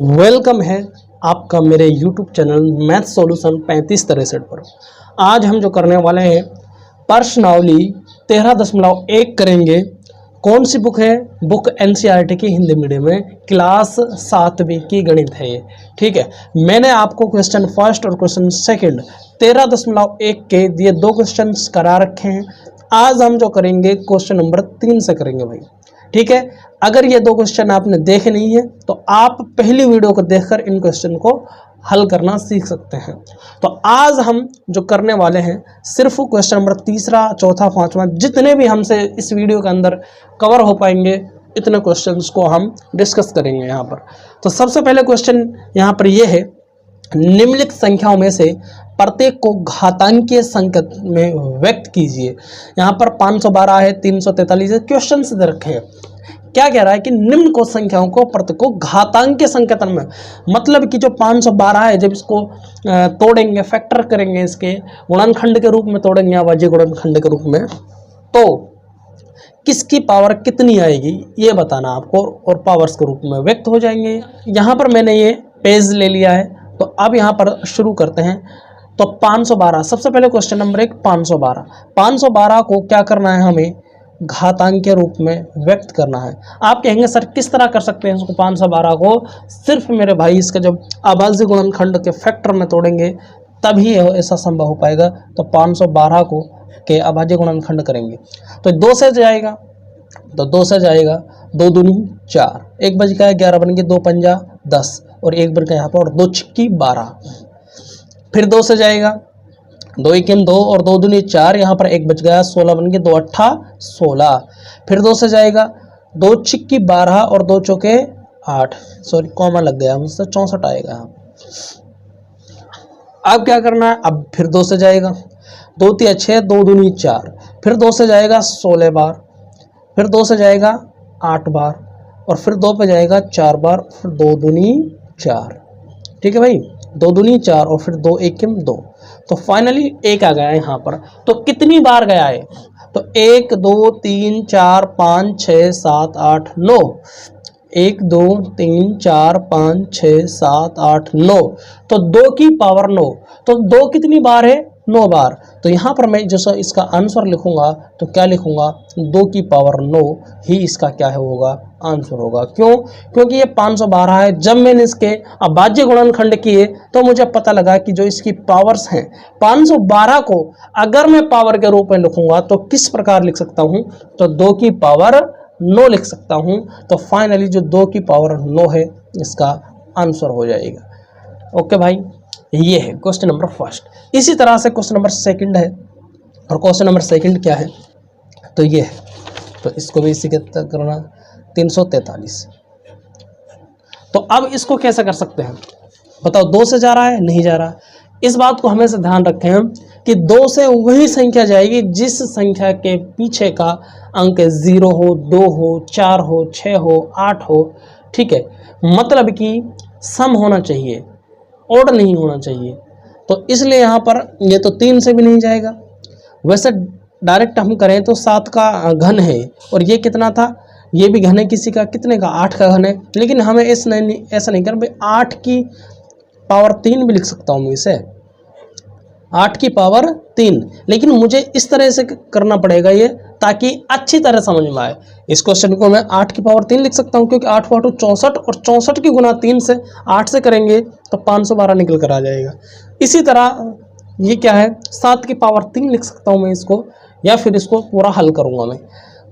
Welcome है आपका मेरे YouTube चैनल मैथ सॉल्यूशन 3563 पर। आज हम जो करने वाले हैं प्रश्नावली 13.1 करेंगे। कौन सी बुक है? बुक NCERT की हिंदी मीडियम में क्लास 7वीं की गणित है ये। ठीक है, मैंने आपको क्वेश्चन फर्स्ट और क्वेश्चन सेकंड 13.1 के दिए दो क्वेश्चन करा रखे हैं। आज हम जो करेंगे क्वेश्चन नंबर 3 से करेंगे भाई। ठीक है, अगर ये दो क्वेश्चन आपने देखे नहीं है तो आप पहली वीडियो को देखकर इन क्वेश्चन को हल करना सीख सकते हैं। तो आज हम जो करने वाले हैं सिर्फ क्वेश्चन नंबर तीसरा, चौथा, पांचवा जितने भी हमसे इस वीडियो के अंदर कवर हो पाएंगे इतने क्वेश्चंस को हम डिस्कस करेंगे यहाँ पर। तो सबसे पहले क्वेश्चन यहाँ पर ये है, निम्नलिखित संख्याओं में से प्रत्येक को घातांकीय संकेत में व्यक्त कीजिए। यहाँ पर 512 है, 343 है, क्वेश्चन से दे रखे हैं। क्या कह रहा है कि निम्न को संख्याओं को प्रत्येक को घातांकीय संकेतन में, मतलब कि जो 512 है जब इसको तोड़ेंगे, फैक्टर करेंगे, इसके गुणनखंड के रूप में तोड़ेंगे, अभाज्य गुणनखंड के रूप में, तो किसकी पावर कितनी आएगी ये बताना आपको, और पावर्स के रूप में व्यक्त हो जाएंगे। यहाँ पर मैंने ये पेज ले लिया है, तो अब यहाँ पर शुरू करते हैं। तो 512, सबसे पहले क्वेश्चन नंबर 1 512 को क्या करना है, हमें घातांक के रूप में व्यक्त करना है। आप कहेंगे सर किस तरह कर सकते हैं इसको 512 को? सिर्फ मेरे भाई इसका जब अभाज्य गुणनखंड के फैक्टर में तोड़ेंगे तभी ऐसा संभव हो पाएगा। तो 512 को के अभाज्य गुणनखंड करेंगे तो 2 से जाएगा, तो 2 से जाएगा, 2 दूनी 4, 1 बज गया, 11 बन गए, 2 पंजा 10 और 1 बन गया यहाँ पर, और 2 छिक्की 12। फिर 2 से जाएगा, 2 एकिम 2 और 2 दूनी 4, यहाँ पर 1 बच गया, 16 बन गए, 2 अट्ठा 16। फिर 2 से जाएगा, 2 छिक्की 12 और 2 चौके 8, सॉरी कॉमा लग गया मुझसे, 64 आएगा यहाँ। अब क्या करना है, अब फिर 2 से जाएगा, 2 तिया 6, 2 दूनी 4, फिर 2 से जाएगा 16 बार, फिर 2 से जाएगा 8 बार, और फिर 2 पे जाएगा 4 बार, फिर 2 दूनी 4। ठीक है भाई, 2 दूनी 4 और फिर 2 एकिम 2, तो फाइनली 1 आ गया है यहाँ पर। तो कितनी बार गया है? तो 1 2 3 4 5 6 7 8 9, 1 2 3 4 5 6 7 8 9, तो 2 की पावर 9। तो 2 कितनी बार है? 9 बार। तो यहाँ पर मैं जैसा इसका आंसर लिखूंगा तो क्या लिखूंगा, 2 की पावर 9 ही इसका क्या है होगा, आंसर होगा। क्यों? क्योंकि ये 512 है। जब मैंने इसके अभाज्य गुणनखंड किए तो मुझे पता लगा कि जो इसकी पावर्स हैं 512 को अगर मैं पावर के रूप में लिखूंगा तो किस प्रकार लिख सकता हूं, तो 2 की पावर 9 लिख सकता हूं। तो फाइनली जो 2 की पावर 9 है इसका आंसर हो जाएगा। ओके भाई, ये है क्वेश्चन नंबर फर्स्ट। इसी तरह से क्वेश्चन नंबर सेकंड है, और क्वेश्चन नंबर सेकंड क्या है, तो ये है, तो इसको भी इसी के तक करना 343। तो अब इसको कैसे कर सकते हैं बताओ? 2 से जा रहा है, नहीं जा रहा। इस बात को हमेशा ध्यान रखें कि 2 से वही संख्या जाएगी जिस संख्या के पीछे का अंक 0 हो, 2 हो, 4 हो, 6 हो, 8 हो। ठीक है, मतलब कि सम होना चाहिए, ऑड नहीं होना चाहिए। तो इसलिए यहाँ पर ये तो 3 से भी नहीं जाएगा। वैसे डायरेक्ट हम करें तो 7 का घन है, और ये कितना था, ये भी घन है किसी का, कितने का, 8 का घन है। लेकिन हमें ऐसा नहीं कर भाई, 8 की पावर 3 भी लिख सकता हूँ मैं इसे, 8 की पावर 3। लेकिन मुझे इस तरह से करना पड़ेगा ये, ताकि अच्छी तरह समझ में आए। इस क्वेश्चन को मैं 8 की पावर 3 लिख सकता हूँ, क्योंकि 8 4 64, और 64 की गुना 3 से 8 से करेंगे तो 512 निकल कर आ जाएगा। इसी तरह ये क्या है, 7 की पावर 3 लिख सकता हूँ मैं इसको, या फिर इसको पूरा हल करूँगा मैं।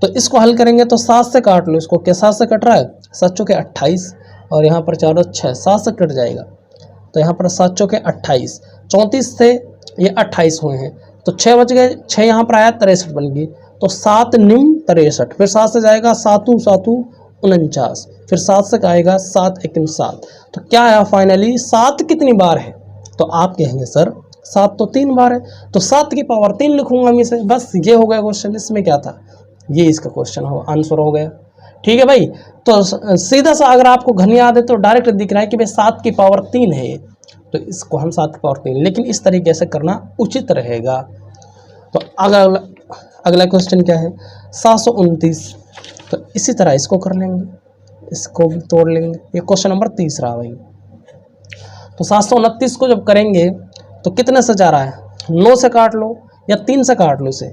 तो इसको हल करेंगे तो 7 से काट लो इसको, क्या 7 से कट रहा है, 7 चौके 28, और यहाँ पर 4 6, 7 से कट जाएगा, तो यहाँ पर 7 चौके 28, 34 से ये 28 हुए हैं, तो 6 बच गए, 6 यहाँ पर आया, 63 बन गई, तो 7 निम 63। फिर 7 से जाएगा 7 7 49, फिर 7 से आएगा 7 1 7। तो क्या आया फाइनली, 7 कितनी बार है? तो आप कहेंगे सर 7 तो 3 बार है, तो 7 की पावर 3 लिखूंगा मैं इसे, बस ये हो गया क्वेश्चन। इसमें क्या था, ये इसका क्वेश्चन हो आंसर हो गया। ठीक है भाई, तो सीधा सा अगर आपको घन याद है तो डायरेक्ट दिख रहा है कि भाई 7 की पावर 3 है, तो इसको हम 7 की पावर 3, लेकिन इस तरीके से करना उचित रहेगा। तो अगला क्वेश्चन क्या है, 729। तो इसी तरह इसको कर लेंगे। इसको भी तोड़ लेंगे। ये क्वेश्चन नंबर 30 रहा भाई। तो 729 को जब करेंगे तो कितने से जा रहा है, 9 से काट लो या 3 से काट लो इसे,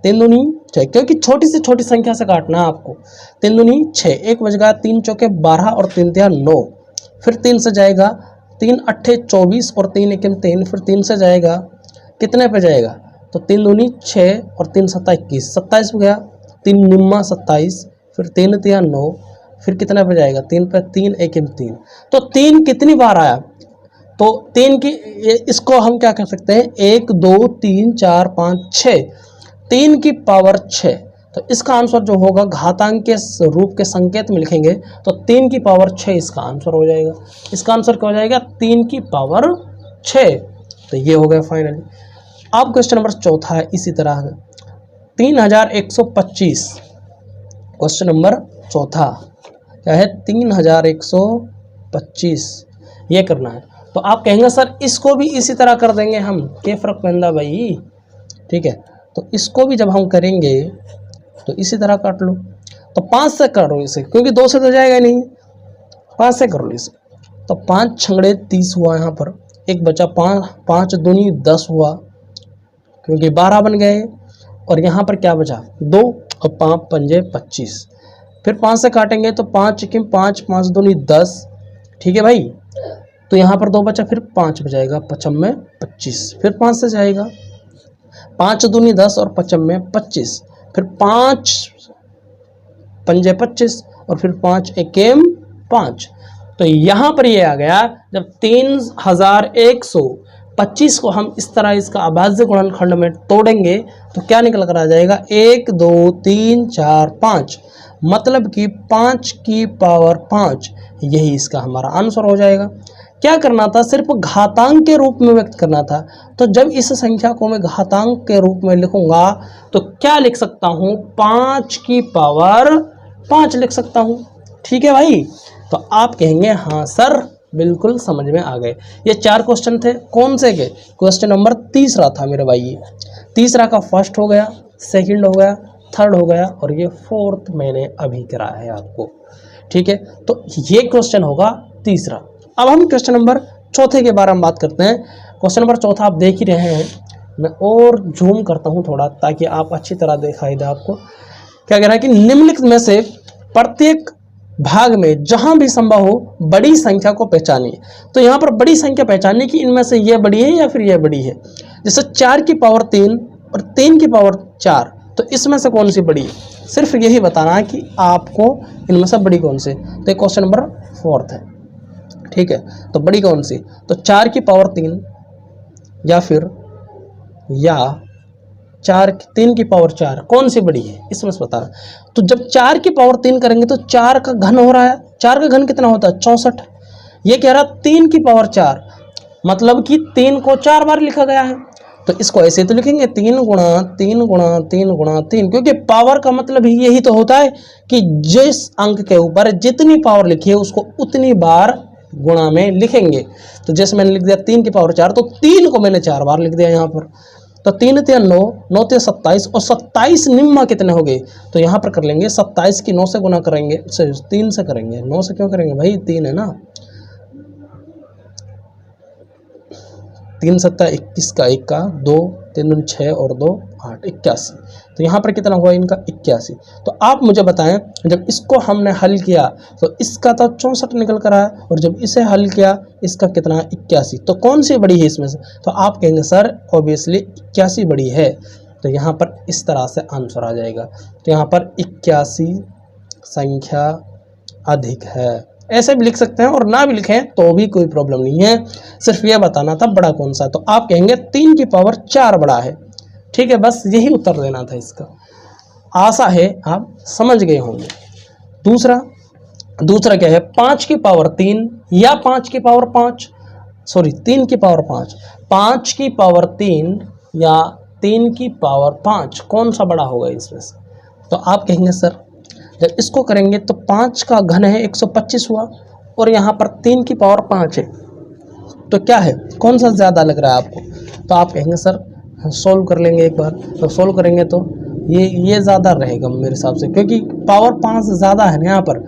3 दूनी 6, क्योंकि छोटी से छोटी संख्या से काटना है आपको। 3 दूनी 6, 1 बज गया, 3 चौके 12 और 3 तिया 9, फिर 3 से जाएगा, 3 अट्ठे 24 और 3 एकम 3, फिर 3 से जाएगा कितने पे जाएगा, तो 3 दूनी 6 और 3 सत्ता 21, 27 गया, 3 निम्मा 27, फिर 3 तिया 9, फिर कितने पे जाएगा, 3 पे 3 एकम 3। तो 3 कितनी बार आया, तो 3 की इसको हम क्या कर सकते हैं, 1 2 3 4 5 6, 3 की पावर 6। तो इसका आंसर जो होगा घातांक के रूप के संकेत में लिखेंगे तो 3 की पावर 6 इसका आंसर हो जाएगा। इसका आंसर क्या हो जाएगा, 3 की पावर 6। तो ये हो गया फाइनली। अब क्वेश्चन नंबर चौथा है इसी तरह 3125। क्वेश्चन नंबर चौथा क्या है, 3125 ये करना है। तो आप कहेंगे सर इसको भी इसी तरह कर देंगे हम, क्या फर्क पैंदा भाई, ठीक है। तो इसको भी जब हम करेंगे तो इसी तरह काट लो। तो 5 से करो इसे, क्योंकि 2 से तो जाएगा नहीं, 5 से कर लो इसे। तो 5 छंगड़े 30 हुआ, यहाँ पर एक बचा 5 दूनी 10 हुआ, क्योंकि 12 बन गए, और यहाँ पर क्या बचा 2 और 5 पंजे 25। फिर 5 से काटेंगे तो 5 किम 5, 5 दूनी 10, ठीक है भाई। तो यहाँ पर 2 बचा, फिर 5 बजाएगा, 5 में 25, फिर 5 से जाएगा, 5 दूनी 10 और 5 में 25, फिर 5 पंजे 25 और फिर 5 एकेम 5। तो यहाँ पर ये आ गया, जब 3125 को हम इस तरह इसका अभाज्य गुणनखंड में तोड़ेंगे तो क्या निकल कर आ जाएगा, 1 2 3 4 5, मतलब कि 5 की पावर 5, यही इसका हमारा आंसर हो जाएगा। क्या करना था, सिर्फ घातांक के रूप में व्यक्त करना था। तो जब इस संख्या को मैं घातांक के रूप में लिखूंगा तो क्या लिख सकता हूं, 5 की पावर 5 लिख सकता हूं, ठीक है भाई। तो आप कहेंगे हाँ सर बिल्कुल समझ में आ गए। ये 4 क्वेश्चन थे, कौन से के, क्वेश्चन नंबर तीसरा था मेरे भाई। तीसरा का फर्स्ट हो गया, सेकंड हो गया, थर्ड हो गया, और ये फोर्थ मैंने अभी कराया है आपको, ठीक है। तो ये क्वेश्चन होगा तीसरा। अब हम क्वेश्चन नंबर चौथे के बारे में बात करते हैं। क्वेश्चन नंबर चौथा आप देख ही रहे हैं, मैं और जूम करता हूं थोड़ा ताकि आप अच्छी तरह दिखाई दे आपको। क्या कह रहा है कि निम्नलिखित में से प्रत्येक भाग में जहां भी संभव हो बड़ी संख्या को पहचानिए। तो यहाँ पर बड़ी संख्या पहचानने की, इनमें से ये बड़ी है या फिर ये बड़ी है। जैसे 4 की पावर 3 और 3 की पावर 4, तो इसमें से कौन सी बड़ी है, सिर्फ यही बताना है कि आपको इनमें से बड़ी कौन सी। तो क्वेश्चन नंबर 4 है, ठीक है। तो बड़ी कौन सी, तो 4 की पावर 3 या फिर 3 की पावर 4, कौन सी बड़ी है इसमें से बताना। तो जब 4 की पावर 3 करेंगे तो 4 का घन हो रहा है, 4 का घन कितना होता है 64। ये कह रहा 3 की पावर 4, मतलब कि 3 को 4 बार लिखा गया है। तो इसको ऐसे तो लिखेंगे 3 गुणा 3 गुणा 3 गुणा 3, क्योंकि पावर का मतलब ही यही तो होता है कि जिस अंक के ऊपर जितनी पावर लिखी है उसको उतनी बार गुणा में लिखेंगे। तो जैसे मैंने लिख दिया 3 की पावर 4, तो 3 को मैंने 4 बार लिख दिया यहाँ पर। तो 3 तिया 9, 9 तिया 27, और 27 निम्मा कितने हो गए, तो यहाँ पर कर लेंगे 27 की 9 से गुना करेंगे, 3 से करेंगे, 9 से क्यों करेंगे भाई, 3 है ना, 3 सत्ता 21 का 1 का 2, 3 6 और 2 8, 81। तो यहाँ पर कितना हुआ इनका 81। तो आप मुझे बताएं, जब इसको हमने हल किया तो इसका तो 64 निकल कर आया, और जब इसे हल किया इसका कितना 81। तो कौन सी बड़ी है इसमें से, तो आप कहेंगे सर ऑब्वियसली 81 बड़ी है। तो यहाँ पर इस तरह से आंसर आ जाएगा। तो यहाँ पर 81 संख्या अधिक है, ऐसे भी लिख सकते हैं और ना भी लिखें तो भी कोई प्रॉब्लम नहीं है, सिर्फ ये बताना था बड़ा कौन सा। तो आप कहेंगे 3 की पावर 4 बड़ा है, ठीक है, बस यही उत्तर देना था इसका। आशा है आप समझ गए होंगे। दूसरा क्या है, 5 की पावर 3 या 5 की पावर 5, सॉरी 3 की पावर 5, 5 की पावर 3 या 3 की पावर 5, कौन सा बड़ा होगा इसमें से। तो आप कहेंगे सर जब इसको करेंगे तो 5 का घन है 125 हुआ, और यहाँ पर 3 की पावर 5 है, तो क्या है, कौन सा ज़्यादा लग रहा है आपको। तो आप कहेंगे सर सोल्व कर लेंगे एक बार। तो सोल्व करेंगे तो ये ज़्यादा रहेगा मेरे हिसाब से, क्योंकि पावर 5 ज़्यादा है ना यहाँ पर,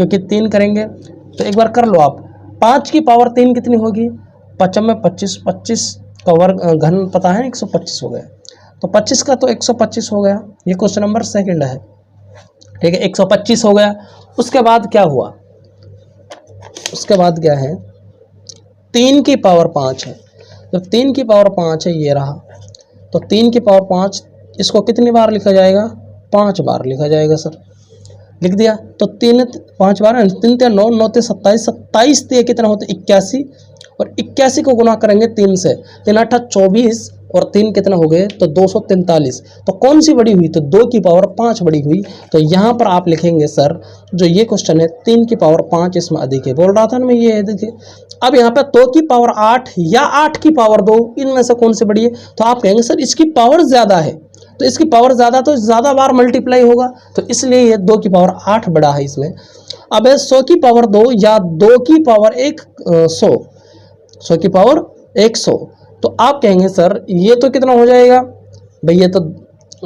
क्योंकि 3 करेंगे तो एक बार कर लो आप। 5 की पावर 3 कितनी होगी? 5 में 25, 25 का वर्ग घन पता है 125 हो गया, तो 25 का तो 125 हो गया। ये क्वेश्चन नंबर सेकंड है, ठीक है, 125 हो गया। उसके बाद क्या हुआ? उसके बाद क्या है? 3 की पावर 5 है, जब 3 की पावर 5 है ये रहा, तो 3 की पावर 5 इसको कितनी बार लिखा जाएगा? 5 बार लिखा जाएगा सर। लिख दिया तो 3 5 बार, 3 3 9 9 27, 27 ये कितना होता है? 81, और 81 को गुना करेंगे 3 से, 3 8 24 और 3 कितना हो गए? तो 243। तो कौन सी बड़ी हुई? तो 2 की पावर 5 बड़ी हुई। तो यहाँ पर आप लिखेंगे सर जो ये क्वेश्चन है 3 की पावर 5 इसमें अधिक है, बोल रहा था ना मैं ये। देखिए अब यहाँ पे 2 की पावर 8 या 8 की पावर 2, इनमें से कौन सी बड़ी है? तो आप कहेंगे सर इसकी पावर ज़्यादा है, तो इसकी पावर ज़्यादा तो ज़्यादा बार मल्टीप्लाई होगा, तो इसलिए ये 2 की पावर 8 बड़ा है इसमें। अब है 100 की पावर 2 या 2 की पावर 100 की पावर 100, तो आप कहेंगे सर ये तो कितना हो जाएगा भाई? ये तो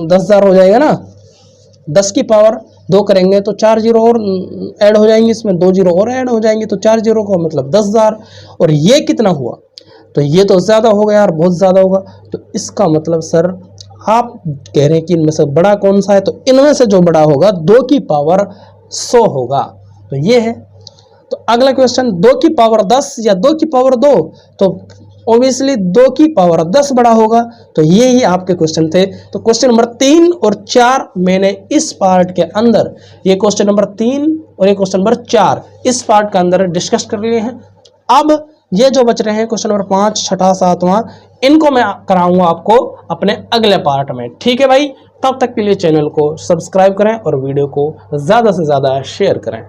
10,000 हो जाएगा ना। 10 की पावर 2 करेंगे तो 4 जीरो और ऐड हो जाएंगे, इसमें 2 जीरो और ऐड हो जाएंगे, तो 4 जीरो को मतलब 10,000। और ये कितना हुआ? तो ये तो ज़्यादा हो गया यार, बहुत ज़्यादा होगा। तो इसका मतलब सर आप कह रहे हैं कि इनमें से बड़ा कौन सा है? तो इनमें से जो बड़ा होगा 2 की पावर 100 होगा, तो ये है। तो अगला क्वेश्चन 2 की पावर 10 या 2 की पावर 2, तो ऑब्वियसली 2 की पावर 10 बड़ा होगा। तो ये ही आपके क्वेश्चन थे। तो क्वेश्चन नंबर 3 और 4 मैंने इस पार्ट के अंदर, ये क्वेश्चन नंबर 3 और ये क्वेश्चन नंबर 4 इस पार्ट के अंदर डिस्कस कर लिए हैं। अब ये जो बच रहे हैं क्वेश्चन नंबर 5, 6, 7वां, इनको मैं कराऊंगा आपको अपने अगले पार्ट में, ठीक है भाई। तब तक के लिए चैनल को सब्सक्राइब करें और वीडियो को ज़्यादा से ज़्यादा शेयर करें।